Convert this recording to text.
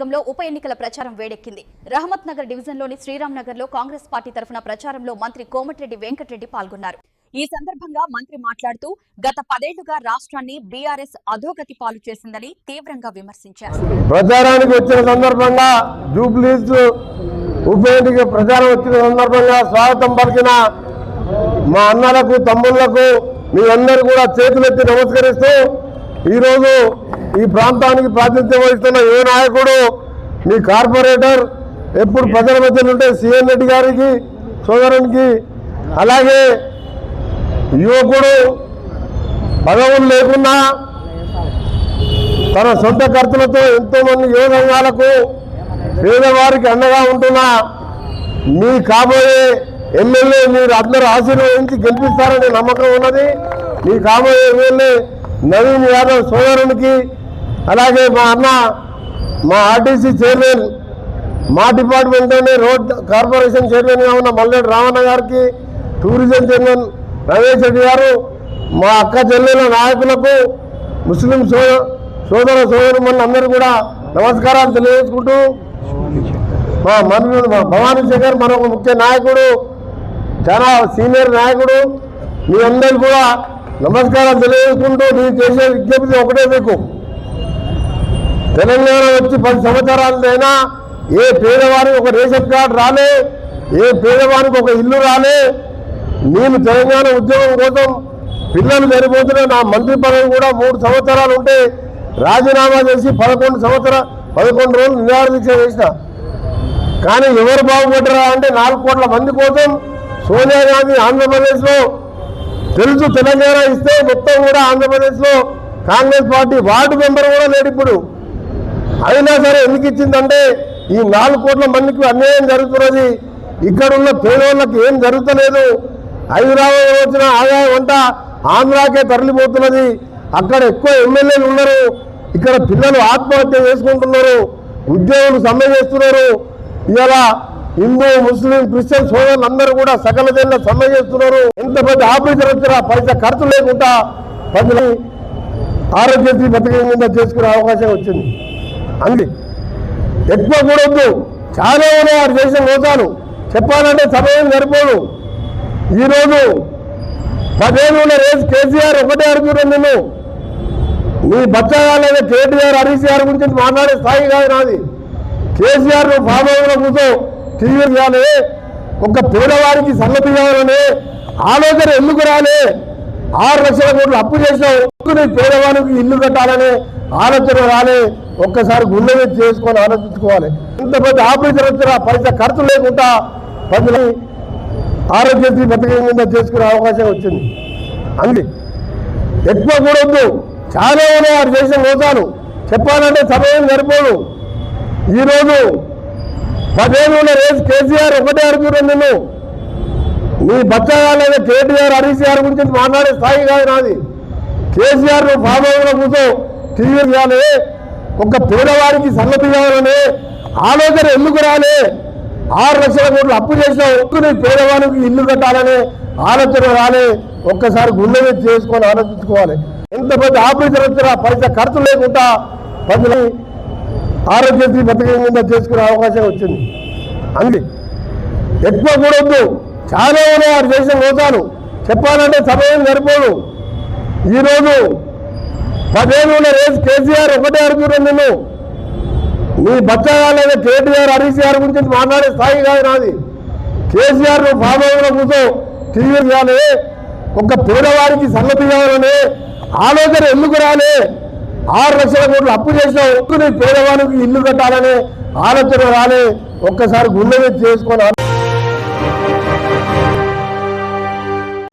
నియోజకవర్గంలో ఉప ఎన్నికల ప్రచారం వేడెక్కింది. రహమత్ నగర్ డివిజన్లోని శ్రీరామ్ నగర్లో కాంగ్రెస్ పార్టీ తరఫున ప్రచారంలో మంత్రి కోమటిరెడ్డి వెంకటరెడ్డి పాల్గొన్నారు. ఈ సందర్భంగా మంత్రి మాట్లాడుతూ గత 10 ఏళ్లుగా రాష్ట్రాన్ని బీఆర్ఎస్ అధోగతి పాలు చేసిందని తీవ్రంగా విమర్శించారు. ప్రచారానికి వచ్చిన సందర్భంగా జూబ్లీస్ ఉప ఎన్నిక ప్రచారం వచ్చిన సందర్భంగా స్వాగతం పలికిన మా అన్నలకు తమ్ముళ్లకు మీ అందరూ కూడా చేతులెత్తి నమస్కరిస్తూ ఈరోజు ఈ ప్రాంతానికి ప్రాతినిధ్యం వహిస్తున్న ఏ నాయకుడు మీ కార్పొరేటర్ ఎప్పుడు ప్రజల మధ్యలో ఉంటే సీఎం రెడ్డి గారికి సోదరునికి, అలాగే యువకుడు పదవులు లేకున్నా తన సొంత ఖర్చులతో ఎంతోమంది యువ సంఘాలకు పేదవారికి అండగా ఉంటున్న మీ కాబోయే ఎమ్మెల్యే మీరు అందరూ ఆశీర్వదించి గెలిపిస్తారనే నమ్మకం ఉన్నది. మీ కాబోయే ఎమ్మెల్యే నవీన్ యాదవ్ సోదరునికి, అలాగే మా అన్న మా ఆర్టీసీ చైర్మన్, మా డిపార్ట్మెంట్లోనే రోడ్ కార్పొరేషన్ చైర్మన్గా ఉన్న మల్లెడ్డి రామన్న గారికి, టూరిజం చైర్మన్ రమేష్ రెడ్డి గారు, మా అక్క చెల్లెల నాయకులకు, ముస్లిం సోదర సోదరులందరూ కూడా నమస్కారాలు తెలియజేసుకుంటూ, మా భవానీ శంకర్ మరొక ముఖ్య నాయకుడు, చాలా సీనియర్ నాయకుడు, మీ అందరూ కూడా నమస్కారం తెలియజేసుకుంటూ నేను చేసే విజ్ఞప్తి ఒకటే, మీకు తెలంగాణ వచ్చి 10 సంవత్సరాలైనా ఏ పేదవారికి ఒక రేషన్ కార్డు రాలే, ఏ పేదవారికి ఒక ఇల్లు రాలే. నేను తెలంగాణ ఉద్యోగం కోసం పిల్లలు సరిపోతున్నా నా మంత్రి పదవి కూడా 3 సంవత్సరాలు ఉంటే రాజీనామా చేసి 11 రోజులు నిరాహార దీక్ష చేసిన. కానీ ఎవరు బాగుపడ్డారా అంటే 4 కోట్ల మంది కోసం సోనియా గాంధీ ఆంధ్రప్రదేశ్లో తెలుసు, తెలంగాణ ఇస్తే మొత్తం కూడా ఆంధ్రప్రదేశ్లో కాంగ్రెస్ పార్టీ వార్డు మెంబర్ కూడా లేడు ఇప్పుడు. అయినా సరే ఎందుకు ఇచ్చిందంటే ఈ 4 కోట్ల మందికి అన్యాయం జరుగుతున్నది, ఇక్కడున్న పేదవాళ్ళకి ఏం జరుగుతలేదు. హైదరాబాద్ వచ్చిన ఆదాయం అంతా ఆంధ్రాకే తరలిపోతున్నది. అక్కడ ఎక్కువ ఎమ్మెల్యేలు ఉన్నారు, ఇక్కడ పిల్లలు ఆత్మహత్య చేసుకుంటున్నారు, ఉద్యోగులు సమ్మె చేస్తున్నారు. ఇలా హిందూ ముస్లిం క్రిస్టియన్ సోదరులు అందరూ కూడా సకల జన్ల సమ్మె చేస్తున్నారు. ఎంత పెద్ద ఆఫీసర్ వచ్చినా పైసా ఖర్చు లేకుండా ప్రజలు ఆరోగ్యశ్రీ పథకం కింద చేసుకునే అవకాశం వచ్చింది. అంది ఎక్కువ కూడా వద్దు, చాలా ఉన్నాయి వారు చేసిన మోసాలు చెప్పాలంటే సమయం సరిపోదు. ఈరోజు 10 ఏళ్ళు ఉన్న రేసు కేసీఆర్ ఒకటే అడుగుతున్నాను, నేను నీ బచ్చాగాలైన కేటీఆర్ హరీష్ గారి గురించి మాట్లాడే స్థాయి కాదు నాది. కేసీఆర్ నువ్వు ఫామ్ హౌస్లో కూర్చో టీవీ చేయాలి, ఒక పేదవారికి సన్నతి కావాలనే ఆలోచన ఎందుకు రాలే? 6 లక్షల కోట్లు అప్పు చేసినావు, నీ పేదవానికి ఇల్లు కట్టాలనే ఆలోచన రాలే. ఒక్కసారి గుండె మీద చేసుకొని ఆలోచించుకోవాలి. ఇంత పెద్ద ఆఫీసర్ వచ్చినా పైసా ఖర్చు లేకుండా ప్రజలు ఆరోగ్యశ్రీ పథకం కింద చేసుకునే అవకాశం వచ్చింది. అంది ఎక్కువ కూడా వద్దు, చాలా ఉన్నాయి వారు చేసిన మోసాలు చెప్పాలంటే సమయం సరిపోదు. ఈరోజు 10 ఏళ్ళు ఉన్న రేసు కేసీఆర్ ఒకటే అడుగుతున్నాను, నేను నీ బచ్చాగాలైన కేటీఆర్ హరీష్ గారి గురించి మాట్లాడే స్థాయి కాదు నాది. కేసీఆర్ నువ్వు ఫామ్ హౌస్లో కూర్చో టీవీ చేయాలి, ఒక పేదవారికి సన్నతి కావాలనే ఆలోచన ఎందుకు రాలే? 6 లక్షల కోట్లు అప్పు చేసినావు, నీ పేదవానికి ఇల్లు కట్టాలనే ఆలోచన రాలే. ఒక్కసారి గుండె మీద చేసుకొని ఆలోచించుకోవాలి. ఎంత పెద్ద ఆఫీసర్ వచ్చినా పైసా ఖర్చు లేకుండా ప్రజలు ఆరోగ్యశ్రీ పథకం కింద చేసుకునే అవకాశం వచ్చింది. అంది ఎక్కువ కూడా వద్దు, చాలా ఉన్నాయి వారు చేసిన మోసాలు చెప్పాలంటే సమయం సరిపోదు. ఈరోజు 10 ఏళ్ళు ఉన్న రేసు కేసీఆర్ ఒకటే అడుగుతున్నాను, నేను నీ బచ్చాగాలైన కేటీఆర్ హరీష్ గారి గురించి మాట్లాడే స్థాయి కాదు నాది. కేసీఆర్ నువ్వు ఫామ్ హౌస్లో కూర్చో టీవీ చేయాలి, ఒక పేదవారికి సన్నతి కావాలనే ఆలోచన ఎందుకు రాలే? 6 లక్షల కోట్లు అప్పు చేసినావు, నీ పేదవానికి ఇల్లు కట్టాలనే ఆలోచన రాలే. ఒక్కసారి గుండె మీద చేసుకొని